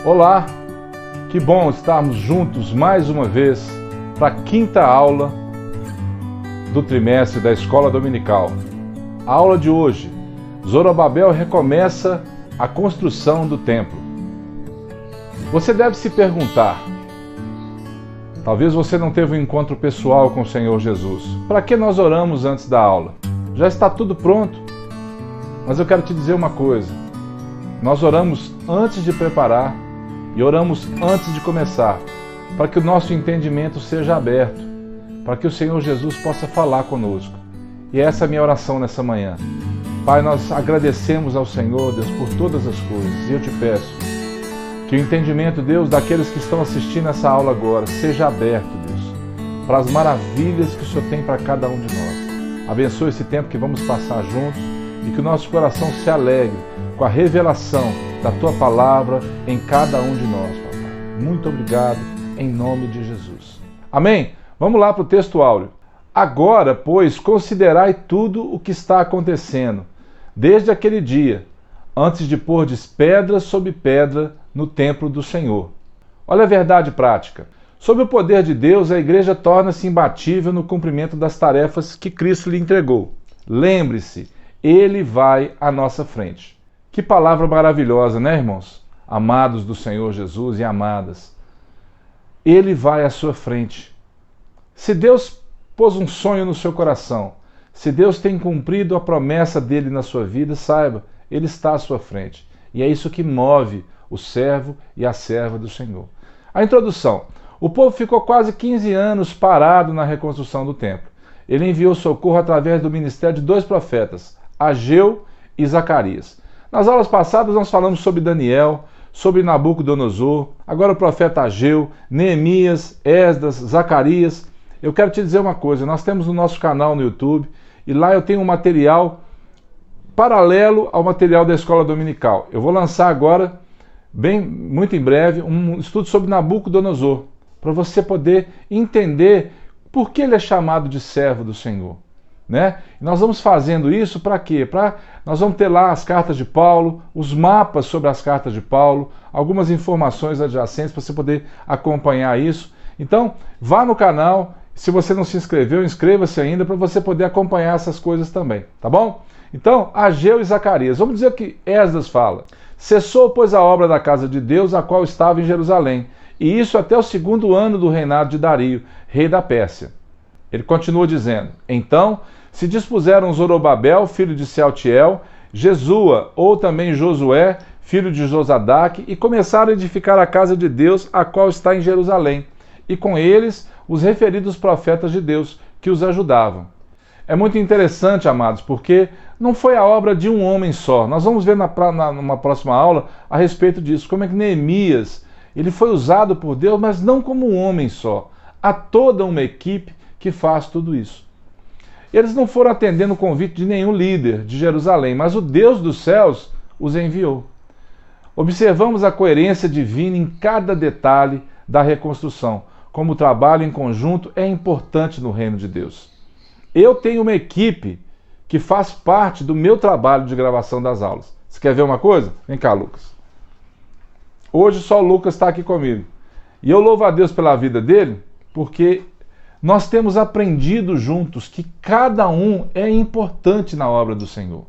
Olá, que bom estarmos juntos mais uma vez para a quinta aula do trimestre da Escola Dominical. A aula de hoje, Zorobabel recomeça a construção do templo. Você deve se perguntar, talvez você não teve um encontro pessoal com o Senhor Jesus. Para que nós oramos antes da aula? Já está tudo pronto? Mas eu quero te dizer uma coisa. Nós oramos antes de preparar e oramos antes de começar, para que o nosso entendimento seja aberto, para que o Senhor Jesus possa falar conosco. E essa é a minha oração nessa manhã. Pai, nós agradecemos ao Senhor, Deus, por todas as coisas. E eu te peço que o entendimento, Deus, daqueles que estão assistindo essa aula agora, seja aberto, Deus, para as maravilhas que o Senhor tem para cada um de nós. Abençoe esse tempo que vamos passar juntos e que o nosso coração se alegre com a revelação da Tua Palavra em cada um de nós, Papai. Muito obrigado, em nome de Jesus. Amém? Vamos lá para o texto áureo. Agora, pois, considerai tudo o que está acontecendo, desde aquele dia, antes de pordes pedra sobre pedra no templo do Senhor. Olha a verdade prática. Sob o poder de Deus, a igreja torna-se imbatível no cumprimento das tarefas que Cristo lhe entregou. Lembre-se, Ele vai à nossa frente. Que palavra maravilhosa, né, irmãos? Amados do Senhor Jesus e amadas. Ele vai à sua frente. Se Deus pôs um sonho no seu coração, se Deus tem cumprido a promessa dele na sua vida, saiba, Ele está à sua frente. E é isso que move o servo e a serva do Senhor. A introdução. O povo ficou quase 15 anos parado na reconstrução do templo. Ele enviou socorro através do ministério de 2 profetas, Ageu e Zacarias. Nas aulas passadas nós falamos sobre Daniel, sobre Nabucodonosor, agora o profeta Ageu, Neemias, Esdras, Zacarias. Eu quero te dizer uma coisa, nós temos no nosso canal no YouTube, e lá eu tenho um material paralelo ao material da Escola Dominical. Eu vou lançar agora, muito em breve, um estudo sobre Nabucodonosor, para você poder entender por que ele é chamado de servo do Senhor. Né? E nós vamos fazendo isso para quê? Nós vamos ter lá as cartas de Paulo, os mapas sobre as cartas de Paulo, algumas informações adjacentes para você poder acompanhar isso. Então, vá no canal, se você não se inscreveu, inscreva-se ainda para você poder acompanhar essas coisas também, tá bom? Então, Ageu e Zacarias, vamos dizer o que Esdras fala. Cessou, pois, a obra da casa de Deus, a qual estava em Jerusalém, e isso até o 2º ano do reinado de Dario, rei da Pérsia. Ele continua dizendo, então se dispuseram Zorobabel, filho de Sealtiel, Jesua, ou também Josué, filho de Josadaque, e começaram a edificar a casa de Deus, a qual está em Jerusalém, e com eles os referidos profetas de Deus, que os ajudavam. É muito interessante, amados, porque não foi a obra de um homem só. Nós vamos ver numa próxima aula a respeito disso, como é que Neemias, ele foi usado por Deus, mas não como um homem só. Há toda uma equipe que faz tudo isso. Eles não foram atendendo o convite de nenhum líder de Jerusalém, mas o Deus dos céus os enviou. Observamos a coerência divina em cada detalhe da reconstrução, como o trabalho em conjunto é importante no reino de Deus. Eu tenho uma equipe que faz parte do meu trabalho de gravação das aulas. Você quer ver uma coisa? Vem cá, Lucas. Hoje só o Lucas está aqui comigo. E eu louvo a Deus pela vida dele, porque nós temos aprendido juntos que cada um é importante na obra do Senhor.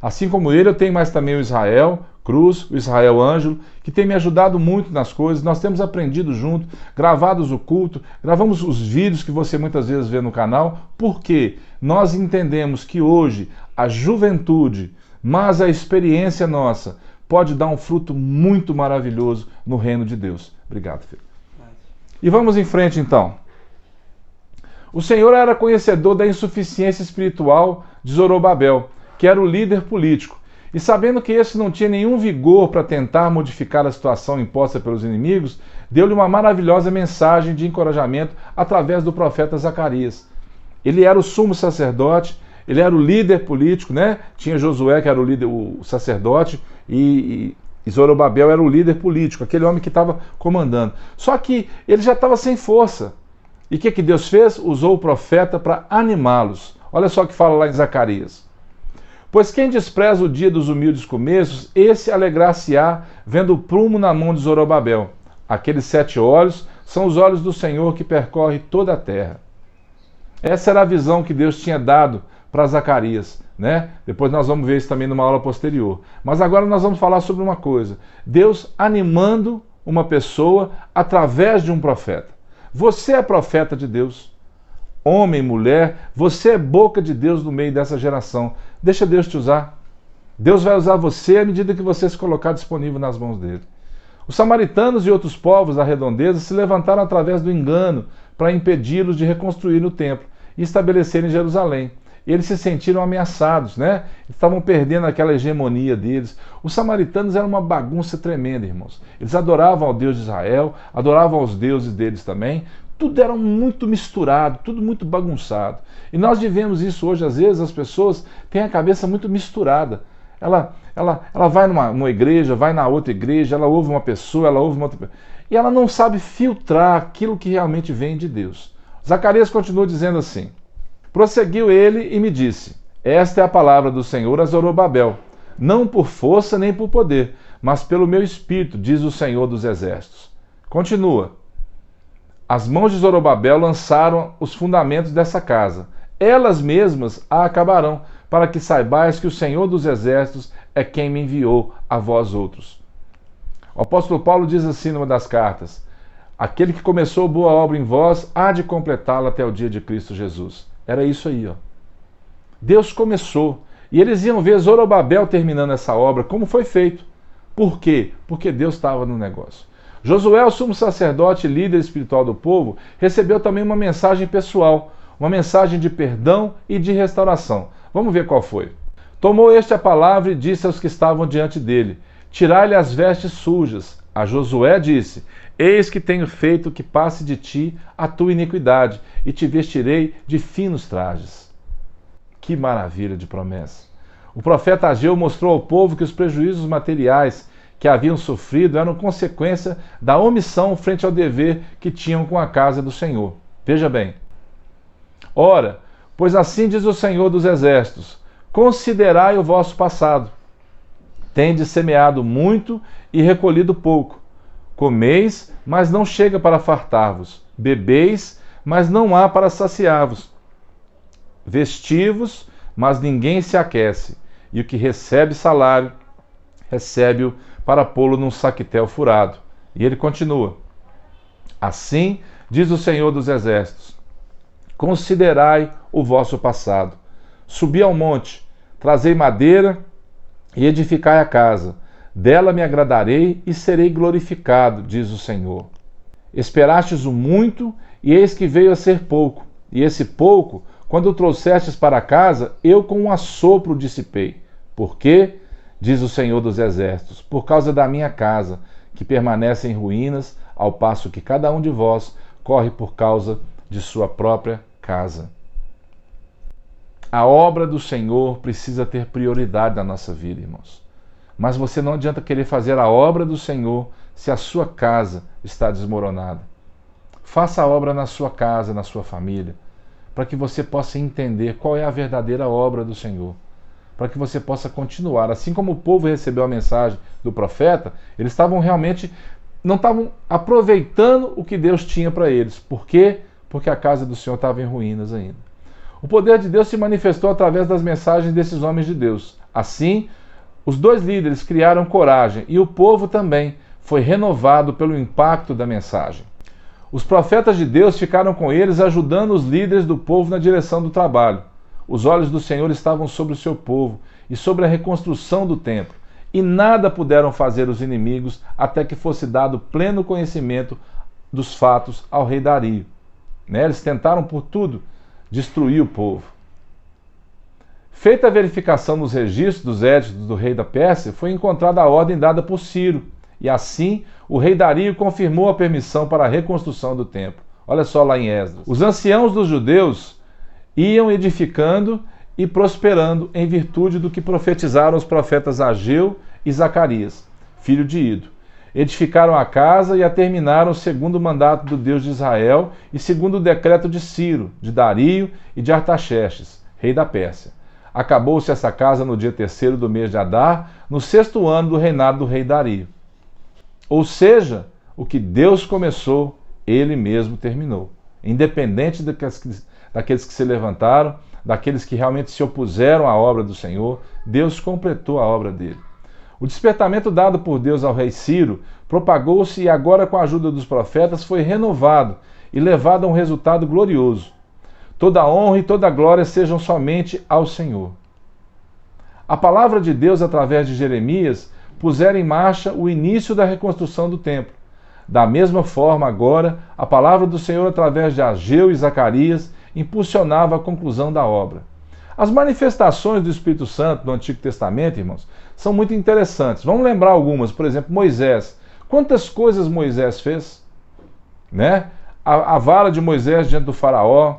Assim como ele, eu tenho mais também o Israel Cruz, o Israel Ângelo, que tem me ajudado muito nas coisas. Nós temos aprendido junto, gravados o culto, gravamos os vídeos que você muitas vezes vê no canal, porque nós entendemos que hoje a juventude, mas a experiência nossa, pode dar um fruto muito maravilhoso no reino de Deus. Obrigado, filho. E vamos em frente então. O Senhor era conhecedor da insuficiência espiritual de Zorobabel, que era o líder político, e sabendo que esse não tinha nenhum vigor para tentar modificar a situação imposta pelos inimigos, deu-lhe uma maravilhosa mensagem de encorajamento através do profeta Zacarias. Ele era o sumo sacerdote, ele era o líder político, né? Tinha Josué, que era o líder, o sacerdote, e Zorobabel era o líder político, aquele homem que estava comandando. Só que ele já estava sem força. E o que Deus fez? Usou o profeta para animá-los. Olha só o que fala lá em Zacarias. Pois quem despreza o dia dos humildes começos, esse alegrar-se-á vendo o prumo na mão de Zorobabel. Aqueles 7 olhos são os olhos do Senhor que percorre toda a terra. Essa era a visão que Deus tinha dado para Zacarias, né? Depois nós vamos ver isso também numa aula posterior. Mas agora nós vamos falar sobre uma coisa. Deus animando uma pessoa através de um profeta. Você é profeta de Deus. Homem, mulher, você é boca de Deus no meio dessa geração. Deixa Deus te usar. Deus vai usar você à medida que você se colocar disponível nas mãos dele. Os samaritanos e outros povos da redondeza se levantaram através do engano para impedi-los de reconstruir o templo e estabelecerem Jerusalém. Eles se sentiram ameaçados, né? Estavam perdendo aquela hegemonia deles. Os samaritanos eram uma bagunça tremenda, irmãos. Eles adoravam ao Deus de Israel, adoravam aos deuses deles também. Tudo era muito misturado, tudo muito bagunçado. E nós vivemos isso hoje, às vezes as pessoas têm a cabeça muito misturada. Ela vai numa igreja, vai na outra igreja, ela ouve uma pessoa, ela ouve uma outra pessoa. E ela não sabe filtrar aquilo que realmente vem de Deus. Zacarias continua dizendo assim: prosseguiu ele e me disse: esta é a palavra do Senhor a Zorobabel, não por força nem por poder, mas pelo meu espírito, diz o Senhor dos exércitos. Continua: as mãos de Zorobabel lançaram os fundamentos dessa casa, elas mesmas a acabarão, para que saibais que o Senhor dos exércitos é quem me enviou a vós outros. O apóstolo Paulo diz assim numa das cartas: aquele que começou boa obra em vós há de completá-la até o dia de Cristo Jesus. Era isso aí, ó. Deus começou. E eles iam ver Zorobabel terminando essa obra, como foi feito. Por quê? Porque Deus estava no negócio. Josué, o sumo sacerdote e líder espiritual do povo, recebeu também uma mensagem pessoal, uma mensagem de perdão e de restauração. Vamos ver qual foi. Tomou este a palavra e disse aos que estavam diante dele: tirai-lhe as vestes sujas. A Josué disse: eis que tenho feito que passe de ti a tua iniquidade, e te vestirei de finos trajes. Que maravilha de promessa! O profeta Ageu mostrou ao povo que os prejuízos materiais que haviam sofrido eram consequência da omissão frente ao dever que tinham com a casa do Senhor. Veja bem. Ora, pois assim diz o Senhor dos exércitos: considerai o vosso passado. Tendes semeado muito e recolhido pouco. Comeis, mas não chega para fartar-vos. Bebeis, mas não há para saciar-vos. Vestivos, mas ninguém se aquece. E o que recebe salário, recebe-o para pô-lo num saquetel furado. E ele continua: assim diz o Senhor dos exércitos: considerai o vosso passado. Subi ao monte, trazei madeira e edificai a casa. Dela me agradarei e serei glorificado, diz o Senhor. Esperastes o muito, e eis que veio a ser pouco. E esse pouco, quando o trouxestes para casa, eu com um assopro o dissipei. Por quê? Diz o Senhor dos exércitos: por causa da minha casa, que permanece em ruínas, ao passo que cada um de vós corre por causa de sua própria casa. A obra do Senhor precisa ter prioridade na nossa vida, irmãos. Mas você não adianta querer fazer a obra do Senhor se a sua casa está desmoronada. Faça a obra na sua casa, na sua família, para que você possa entender qual é a verdadeira obra do Senhor, para que você possa continuar. Assim como o povo recebeu a mensagem do profeta, eles estavam realmente, não estavam aproveitando o que Deus tinha para eles. Por quê? Porque a casa do Senhor estava em ruínas ainda. O poder de Deus se manifestou através das mensagens desses homens de Deus. Assim, os dois líderes criaram coragem e o povo também foi renovado pelo impacto da mensagem. Os profetas de Deus ficaram com eles, ajudando os líderes do povo na direção do trabalho. Os olhos do Senhor estavam sobre o seu povo e sobre a reconstrução do templo, e nada puderam fazer os inimigos até que fosse dado pleno conhecimento dos fatos ao rei Dario. Eles tentaram por tudo destruir o povo. Feita a verificação nos registros dos éditos do rei da Pérsia, foi encontrada a ordem dada por Ciro, e assim o rei Dario confirmou a permissão para a reconstrução do templo. Olha só lá em Esdras. Os anciãos dos judeus iam edificando e prosperando em virtude do que profetizaram os profetas Ageu e Zacarias, filho de Ido. Edificaram a casa e a terminaram segundo o mandato do Deus de Israel e segundo o decreto de Ciro, de Dario e de Artaxerxes, rei da Pérsia. Acabou-se essa casa no dia 3º do mês de Adar, no 6º ano do reinado do rei Dario. Ou seja, o que Deus começou, Ele mesmo terminou. Independente daqueles que se levantaram, daqueles que realmente se opuseram à obra do Senhor, Deus completou a obra dele. O despertamento dado por Deus ao rei Ciro propagou-se e agora, com a ajuda dos profetas, foi renovado e levado a um resultado glorioso. Toda honra e toda glória sejam somente ao Senhor. A palavra de Deus, através de Jeremias, pusera em marcha o início da reconstrução do templo. Da mesma forma, agora, a palavra do Senhor, através de Ageu e Zacarias, impulsionava a conclusão da obra. As manifestações do Espírito Santo no Antigo Testamento, irmãos, são muito interessantes. Vamos lembrar algumas. Por exemplo, Moisés. Quantas coisas Moisés fez? Né? A vara de Moisés diante do faraó.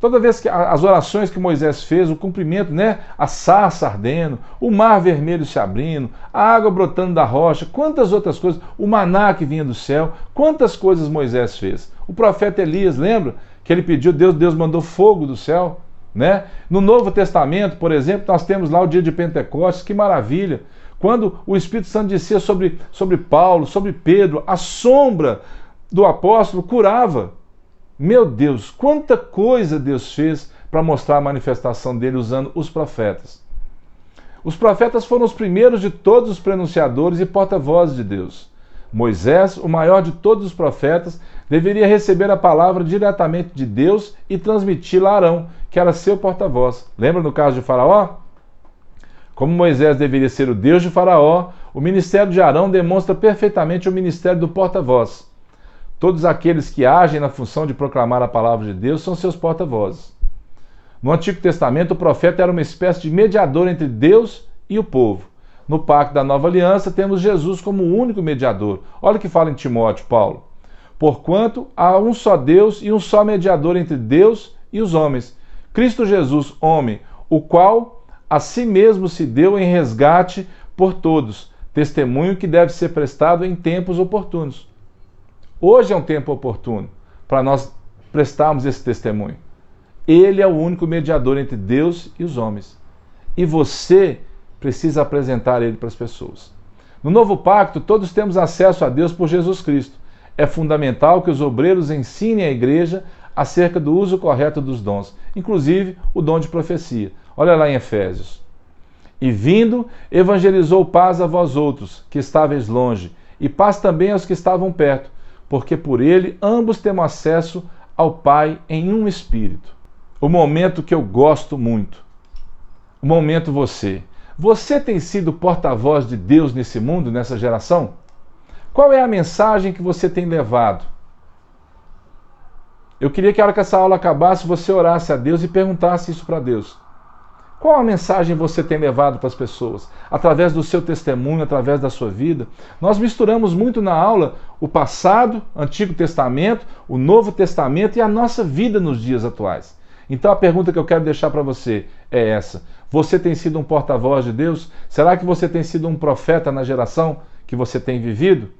Toda vez que as orações que Moisés fez, o cumprimento, né? A sarça ardendo, o mar vermelho se abrindo, a água brotando da rocha, quantas outras coisas, o maná que vinha do céu, quantas coisas Moisés fez. O profeta Elias, lembra? Que ele pediu, Deus mandou fogo do céu. Né? No Novo Testamento, por exemplo, nós temos lá o dia de Pentecostes, que maravilha! Quando o Espírito Santo descia sobre Paulo, sobre Pedro, a sombra do apóstolo curava. Meu Deus, quanta coisa Deus fez para mostrar a manifestação dele usando os profetas. Os profetas foram os primeiros de todos os prenunciadores e porta-vozes de Deus. Moisés, o maior de todos os profetas, deveria receber a palavra diretamente de Deus e transmiti-la a Arão, que era seu porta-voz. Lembra no caso de Faraó? Como Moisés deveria ser o Deus de Faraó, o ministério de Arão demonstra perfeitamente o ministério do porta-voz. Todos aqueles que agem na função de proclamar a palavra de Deus são seus porta-vozes. No Antigo Testamento, o profeta era uma espécie de mediador entre Deus e o povo. No Pacto da Nova Aliança, temos Jesus como o único mediador. Olha o que fala em Timóteo, Paulo. Porquanto há um só Deus e um só mediador entre Deus e os homens, Cristo Jesus, homem, o qual a si mesmo se deu em resgate por todos, testemunho que deve ser prestado em tempos oportunos. Hoje é um tempo oportuno para nós prestarmos esse testemunho. Ele é o único mediador entre Deus e os homens. E você precisa apresentar ele para as pessoas. No novo pacto, todos temos acesso a Deus por Jesus Cristo. É fundamental que os obreiros ensinem a igreja acerca do uso correto dos dons, inclusive o dom de profecia. Olha lá em Efésios. E vindo, evangelizou paz a vós outros, que estáveis longe, e paz também aos que estavam perto, porque por ele ambos temos acesso ao Pai em um Espírito. O momento que eu gosto muito. O momento você. Você tem sido porta-voz de Deus nesse mundo, nessa geração? Qual é a mensagem que você tem levado? Eu queria que a hora que essa aula acabasse, você orasse a Deus e perguntasse isso para Deus. Qual a mensagem você tem levado para as pessoas? Através do seu testemunho, através da sua vida? Nós misturamos muito na aula o passado, Antigo Testamento, o Novo Testamento e a nossa vida nos dias atuais. Então a pergunta que eu quero deixar para você é essa. Você tem sido um porta-voz de Deus? Será que você tem sido um profeta na geração que você tem vivido?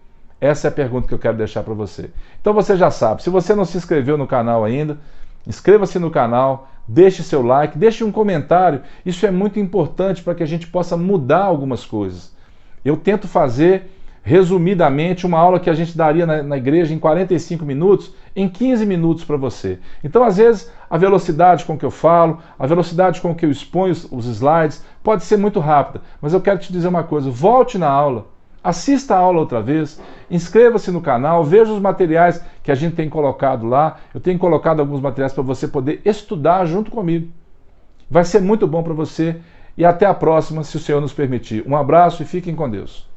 Essa é a pergunta que eu quero deixar para você. Então você já sabe, se você não se inscreveu no canal ainda, inscreva-se no canal, deixe seu like, deixe um comentário. Isso é muito importante para que a gente possa mudar algumas coisas. Eu tento fazer, resumidamente, uma aula que a gente daria na igreja em 45 minutos, em 15 minutos para você. Então, às vezes, a velocidade com que eu falo, a velocidade com que eu exponho os slides, pode ser muito rápida. Mas eu quero te dizer uma coisa, volte na aula, assista a aula outra vez, inscreva-se no canal, veja os materiais que a gente tem colocado lá. Eu tenho colocado alguns materiais para você poder estudar junto comigo. Vai ser muito bom para você e até a próxima, se o Senhor nos permitir. Um abraço e fiquem com Deus.